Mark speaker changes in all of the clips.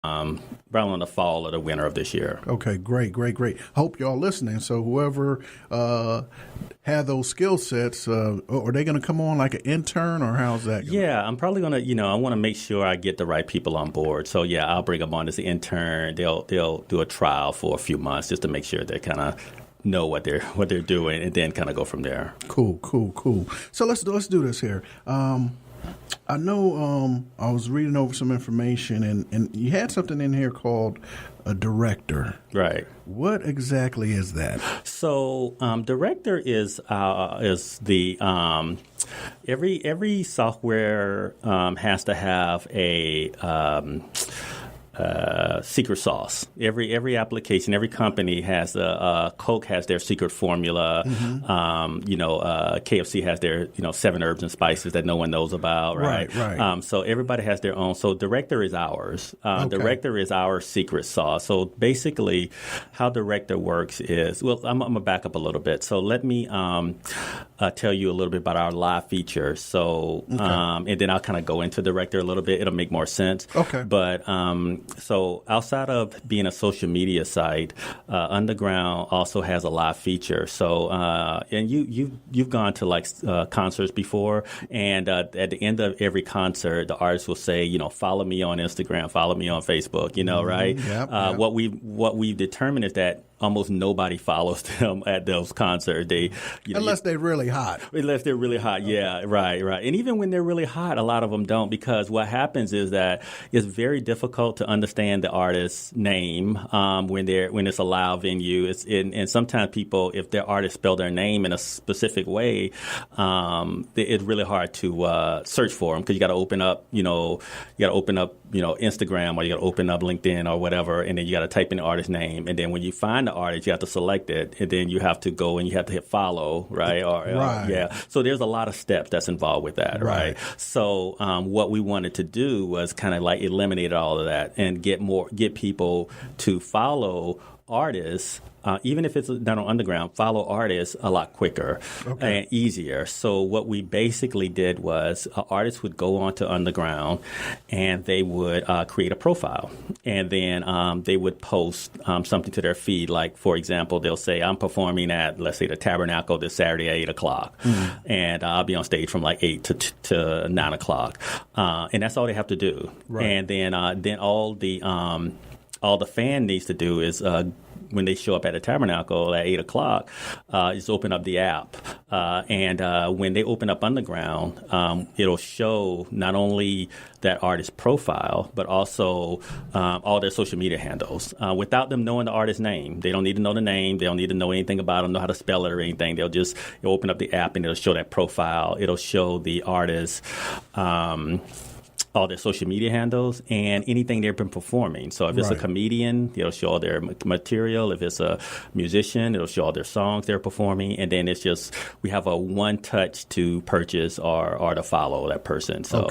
Speaker 1: probably in the fall or the winter of this year.
Speaker 2: Okay, great. Hope y'all listening. So whoever had those skill sets, are they going to come on like an intern, or how's that going?
Speaker 1: Yeah, I'm probably going to, I want to make sure I get the right people on board. So yeah, I'll bring them on as an intern. They'll do a trial for a few months just to make sure they kind of know what they're doing, and then kind of go from there.
Speaker 2: Cool. So let's do this here. I know I was reading over some information, and you had something in here called a director.
Speaker 1: Right.
Speaker 2: What exactly is that?
Speaker 1: So director is the every software has to have a secret sauce. Every application, every company has Coke has their secret formula. KFC has their 7 herbs and spices that no one knows about. Right. So everybody has their own. So Director is ours. Director is our secret sauce. So basically, how Director works is, well, I'm gonna back up a little bit. So let me tell you a little bit about our live feature. So and then I'll kind of go into Director a little bit. It'll make more sense.
Speaker 2: Okay.
Speaker 1: But so outside of being a social media site, Underground also has a live feature. So and you've gone to like concerts before, and at the end of every concert, the artist will say, follow me on Instagram, follow me on Facebook, right?
Speaker 2: Yep.
Speaker 1: What we've determined is that almost nobody follows them at those concerts. They,
Speaker 2: unless they're really hot.
Speaker 1: Unless they're really hot, yeah, right. And even when they're really hot, a lot of them don't, because what happens is that it's very difficult to understand the artist's name when it's a live venue. And sometimes people, if their artist spell their name in a specific way, it's really hard to search for them, because you got to open up, Instagram, or you got to open up LinkedIn or whatever, and then you got to type in the artist's name, and then when you find the artist, you have to select it, and then you have to go and you have to hit follow, right?
Speaker 2: Right.
Speaker 1: So there's a lot of steps that's involved with that, right? So what we wanted to do was kind of like eliminate all of that and get people to follow artists, even if it's done on Underground, follow artists a lot quicker and easier. So what we basically did was artists would go onto Underground, and they would create a profile, and then they would post something to their feed. Like, for example, they'll say, I'm performing at, let's say, the Tabernacle this Saturday at 8 o'clock, and I'll be on stage from like 8 to 9 o'clock. And that's all they have to do.
Speaker 2: Right.
Speaker 1: And then all the fan needs to do is when they show up at the Tabernacle at 8 o'clock, is open up the app. And when they open up Underground, it'll show not only that artist's profile, but also all their social media handles. Without them knowing the artist's name, they don't need to know the name. They don't need to know anything about them, know how to spell it or anything. They'll open up the app, and it'll show that profile. It'll show the artist all their social media handles and anything they've been performing. So if it's a comedian, it'll show all their material. If it's a musician, it'll show all their songs they're performing. And then it's just, we have a one touch to purchase or to follow that person. So,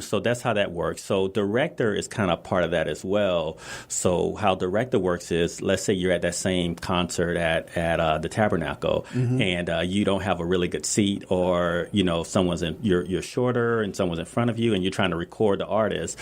Speaker 1: so that's how that works. So Director is kind of part of that as well. So how Director works is, let's say you're at that same concert at the Tabernacle, and you don't have a really good seat, or, you're shorter and someone's in front of you, and you're trying to record the artist,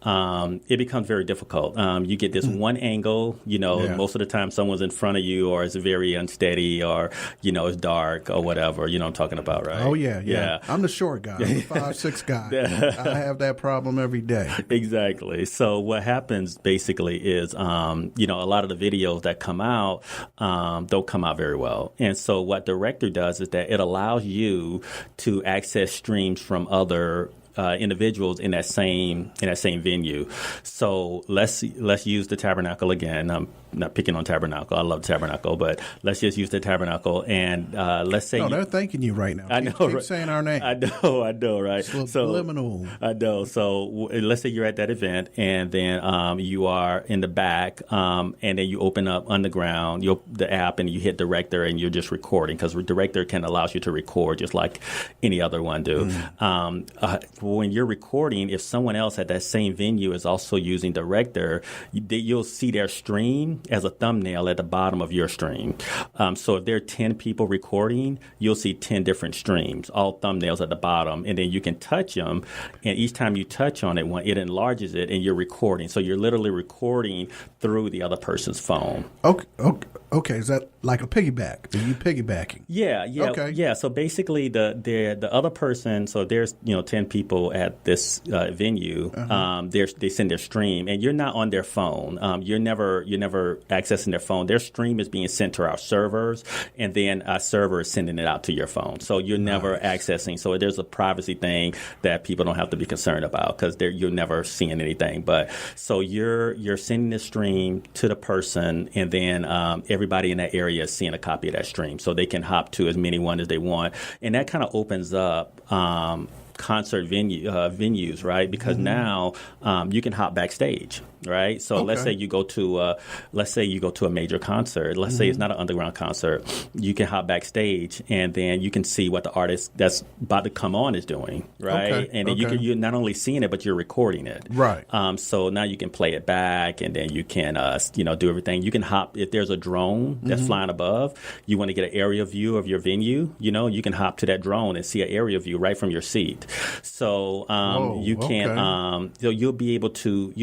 Speaker 1: it becomes very difficult. You get this one angle, most of the time someone's in front of you, or it's very unsteady, or, it's dark or whatever, I'm talking about, right?
Speaker 2: Oh, yeah. I'm the short guy. I'm the 5'6" guy. I have that problem every day.
Speaker 1: Exactly. So what happens basically is, a lot of the videos that come out don't come out very well. And so what Director does is that it allows you to access streams from other individuals in that same venue. So let's use the Tabernacle again. I'm not picking on Tabernacle. I love Tabernacle, but let's just use the Tabernacle, and let's say
Speaker 2: they're thanking you right now.
Speaker 1: I know.
Speaker 2: Keep saying our name.
Speaker 1: I know, right?
Speaker 2: Subliminal.
Speaker 1: I know. So let's say you're at that event, and then you are in the back, and then you open up Underground, the app, and you hit Director, and you're just recording, because Director can allow you to record just like any other one do. When you're recording, if someone else at that same venue is also using Director, you'll see their stream, as a thumbnail at the bottom of your stream. So if there are 10 people recording, you'll see 10 different streams, all thumbnails at the bottom, and then you can touch them, and each time you touch on it, it enlarges it, and you're recording. So you're literally recording through the other person's phone.
Speaker 2: Okay. Is that like a piggyback? Are you piggybacking?
Speaker 1: Yeah.
Speaker 2: Okay.
Speaker 1: Yeah. So basically, the other person. So there's 10 people at this venue. They send their stream, and you're not on their phone. You're never accessing their phone. Their stream is being sent to our servers, and then our server is sending it out to your phone. So you're never accessing. So there's a privacy thing that people don't have to be concerned about because you're never seeing anything. But so you're sending the stream to the person, and then everybody in that area is seeing a copy of that stream, so they can hop to as many one as they want, and that kind of opens up concert venues, right? Because now you can hop backstage, right? So let's say you go to a major concert. Let's say it's not an underground concert. You can hop backstage, and then you can see what the artist that's about to come on is doing, right? And then you're not only seeing it, but you're recording it,
Speaker 2: right?
Speaker 1: So now you can play it back, and then you can do everything. You can hop if there's a drone that's flying above. You want to get an area view of your venue. You can hop to that drone and see an area view right from your seat. So you can you'll be able to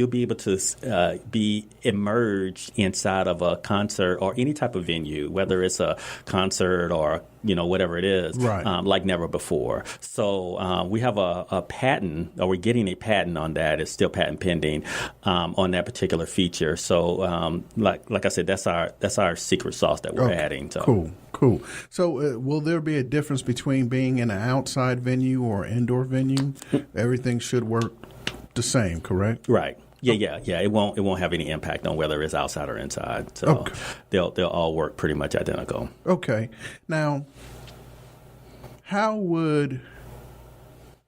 Speaker 1: be immersed inside of a concert or any type of venue, whether it's a concert or whatever it is,
Speaker 2: right.
Speaker 1: Like never before. So we have a patent, or we're getting a patent on that. It's still patent pending on that particular feature. So like I said, that's our secret sauce that we're adding. So.
Speaker 2: Cool. So will there be a difference between being in an outside venue or indoor venue? Everything should work the same, correct?
Speaker 1: Right. Yeah. It won't have any impact on whether it's outside or inside. So they'll all work pretty much identical.
Speaker 2: Okay. Now, how would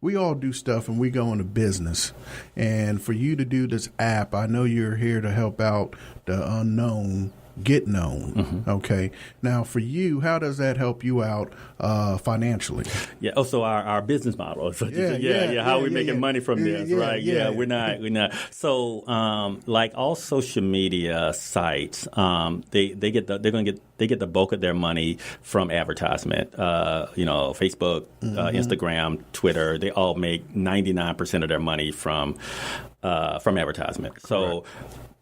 Speaker 2: we all do stuff and we go into business, and for you to do this app, I know you're here to help out the unknown get known. Okay. Now, for you, how does that help you out financially?
Speaker 1: Yeah. Oh, so our business model. So how are we making money from this? Right. Yeah. We're not. So, like all social media sites, they get the bulk of their money from advertisement. Facebook, Instagram, Twitter, they all make 99% of their money from advertisement. Correct. So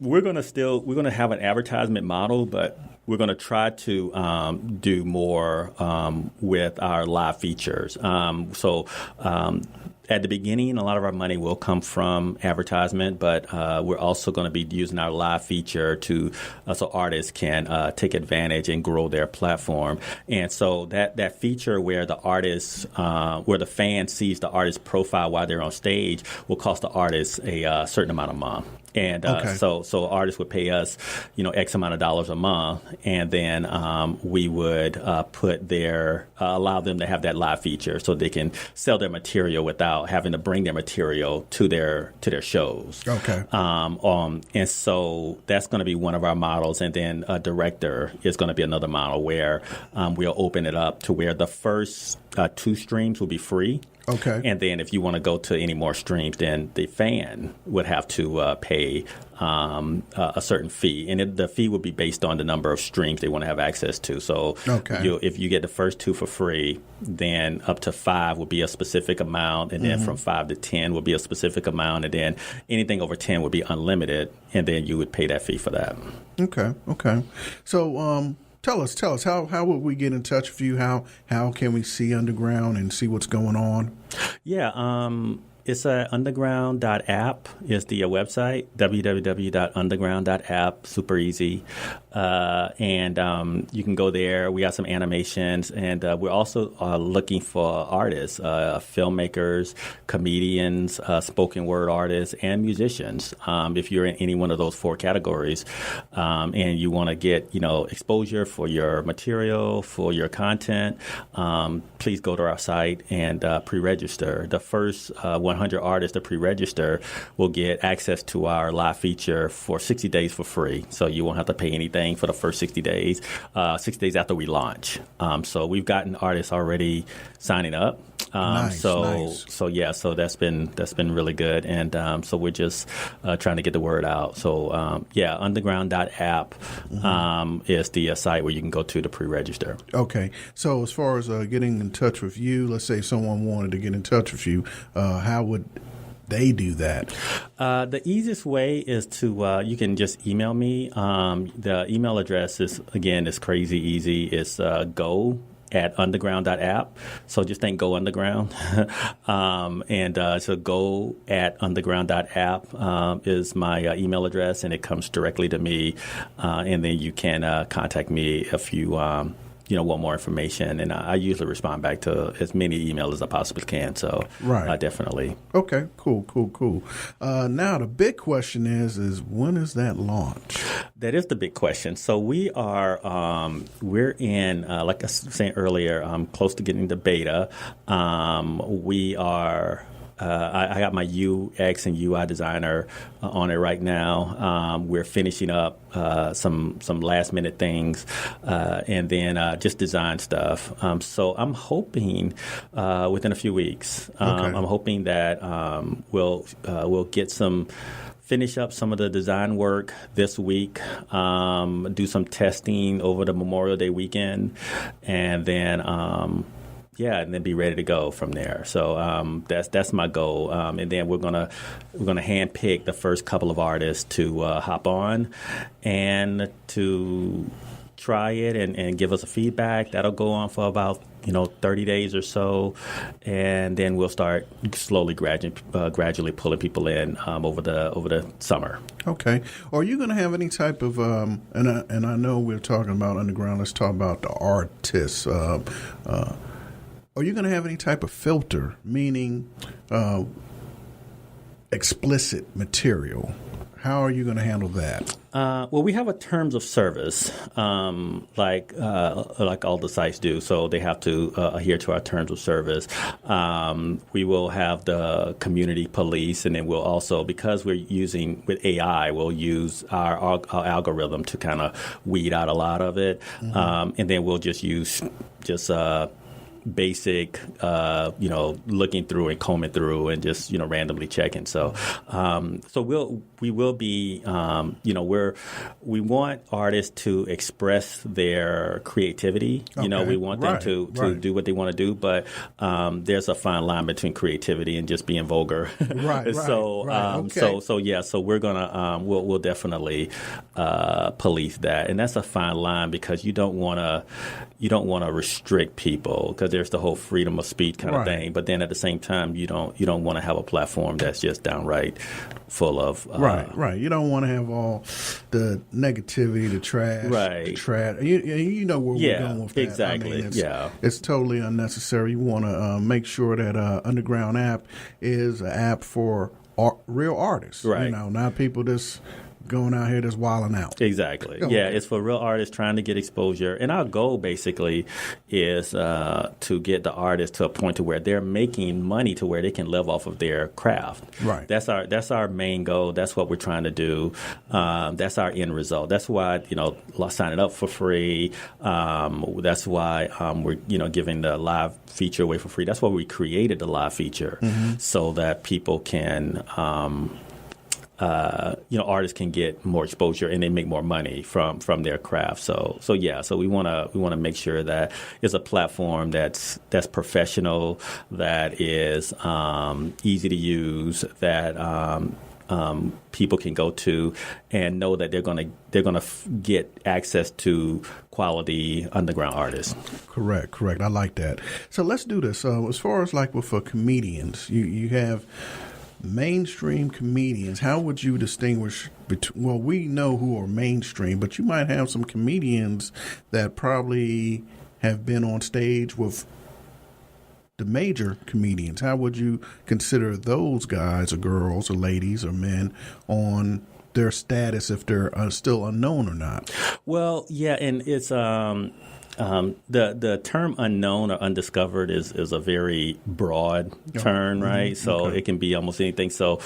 Speaker 1: we're going to have an advertisement model, but we're going to try to do more with our live features. At the beginning, a lot of our money will come from advertisement, but we're also going to be using our live feature so artists can take advantage and grow their platform. And so that feature where where the fan sees the artist's profile while they're on stage will cost the artist a certain amount a month. And so artists would pay us, X amount of dollars a month, and then we would allow them to have that live feature so they can sell their material without having to bring their material to their shows.
Speaker 2: Okay.
Speaker 1: And so that's going to be one of our models, and then a director is going to be another model where we'll open it up to where the first 2 streams will be free.
Speaker 2: Okay.
Speaker 1: And then if you want to go to any more streams, then the fan would have to pay a certain fee. And the fee would be based on the number of streams they want to have access to. So if you get the first 2 for free, then up to 5 would be a specific amount. And then from 5 to 10 would be a specific amount. And then anything over 10 would be unlimited. And then you would pay that fee for that.
Speaker 2: Okay. So, Tell us, how would we get in touch with you? How can we see Underground and see what's going on?
Speaker 1: Yeah, it's underground.app is the website, www.underground.app, super easy. And you can go there. We got some animations, and we're also looking for artists, filmmakers, comedians, spoken word artists, and musicians. If you're in any one of those 4 categories, and you want to get exposure for your material, for your content, please go to our site and pre-register. The first one 100 artists that pre-register will get access to our live feature for 60 days for free. So you won't have to pay anything for the first 60 days, 6 days after we launch. So we've gotten artists already signing up.
Speaker 2: Nice.
Speaker 1: So that's been really good, and so we're just trying to get the word out. So underground.app is the site where you can go to pre-register.
Speaker 2: Okay, so as far as getting in touch with you, let's say someone wanted to get in touch with you, how would they do that?
Speaker 1: The easiest way is to you can just email me. The email address is crazy easy. It's go@underground.app. So just think Go Underground. So go@underground.app is my email address, and it comes directly to me. And then you can contact me if you want more information. And I usually respond back to as many emails as I possibly can. So definitely.
Speaker 2: Okay, cool. Now the big question is when is that launch?
Speaker 1: That is the big question. So we are, we're in, like I was saying earlier, close to getting the beta. We are, I got my UX and UI designer on it right now. We're finishing up some last minute things, and then just design stuff. So I'm hoping within a few weeks. I'm hoping that we'll get finish up some of the design work this week, do some testing over the Memorial Day weekend, and then and then be ready to go from there. So that's my goal, and then we're gonna handpick the first couple of artists to hop on and to try it and give us a feedback. That'll go on for about 30 days or so, and then we'll start slowly, gradually pulling people in over the summer.
Speaker 2: Okay. Are you going to have any type of and I know we're talking about underground. Let's talk about the artists. Are you going to have any type of filter, meaning explicit material? How are you going to handle that?
Speaker 1: Well, we have a terms of service, like all the sites do. So they have to adhere to our terms of service. We will have the community police, and then we'll also, because we're using with AI, we'll use our algorithm to kind of weed out a lot of it, and then we'll just use basic, looking through and combing through and just, randomly checking. So, we will be, we want artists to express their creativity. Okay. We want them to do what they want to do, but there's a fine line between creativity and just being vulgar. So we're gonna, we'll definitely police that, and that's a fine line because you don't want to restrict people, because there's the whole freedom of speech kind of thing. But then at the same time, you don't want to have a platform that's just downright full of
Speaker 2: right. You don't want to have all the negativity, the trash, the trash. You know where we're going with that.
Speaker 1: Exactly.
Speaker 2: It's totally unnecessary. You want to make sure that Underground app is an app for real artists. Right. Not people just going out here just wilding out.
Speaker 1: Exactly. Okay. Yeah, it's for real artists trying to get exposure. And our goal basically is to get the artists to a point to where they're making money to where they can live off of their craft. Right. That's our main goal. That's what we're trying to do. That's our end result. That's why, signing up for free. That's why we're, giving the live feature away for free. That's why we created the live feature, so that people can artists can get more exposure and they make more money from their craft. So we want to make sure that it's a platform that's professional, that is easy to use, that people can go to and know that they're gonna get access to quality underground artists.
Speaker 2: Correct. I like that. So let's do this. As far as like with comedians, you have mainstream comedians. How would you distinguish between? Well, we know who are mainstream, but you might have some comedians that probably have been on stage with the major comedians. How would you consider those guys or girls or ladies or men on their status, if they're still unknown or not?
Speaker 1: Well, yeah, and it's The term unknown or undiscovered is a very broad term, right? So it can be almost anything. So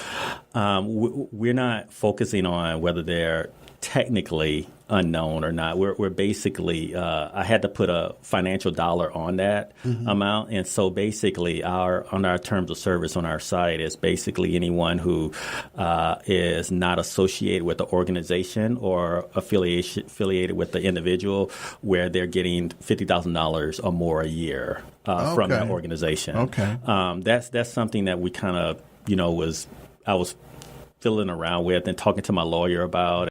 Speaker 1: we're not focusing on whether they're technically unknown or not. We're basically, I had to put a financial dollar on that amount. And so basically on our terms of service on our site is basically anyone who is not associated with the organization or affiliated with the individual where they're getting $50,000 or more a year from that organization.
Speaker 2: Okay.
Speaker 1: That's something that we kind of, I was fiddling around with and talking to my lawyer about.